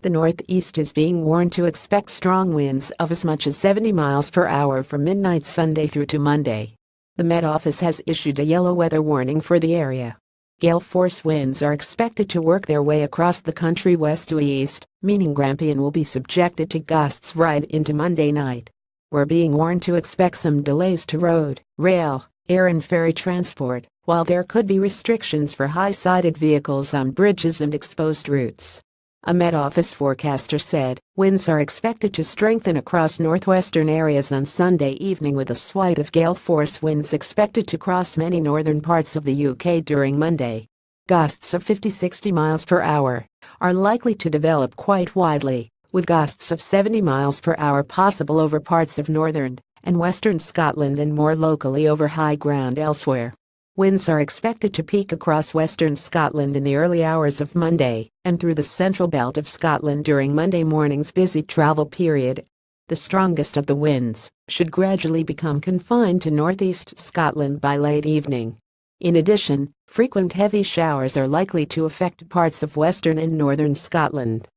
The Northeast is being warned to expect strong winds of as much as 70 miles per hour from midnight Sunday through to Monday. The Met Office has issued a yellow weather warning for the area. Gale force winds are expected to work their way across the country west to east, meaning Grampian will be subjected to gusts right into Monday night. We're being warned to expect some delays to road, rail, air and ferry transport, while there could be restrictions for high-sided vehicles on bridges and exposed routes. A Met Office forecaster said, winds are expected to strengthen across northwestern areas on Sunday evening with a swathe of gale force winds expected to cross many northern parts of the UK during Monday. Gusts of 50-60 miles per hour are likely to develop quite widely, with gusts of 70 miles per hour possible over parts of northern and western Scotland and more locally over high ground elsewhere. Winds are expected to peak across western Scotland in the early hours of Monday and through the central belt of Scotland during Monday morning's busy travel period. The strongest of the winds should gradually become confined to northeast Scotland by late evening. In addition, frequent heavy showers are likely to affect parts of western and northern Scotland.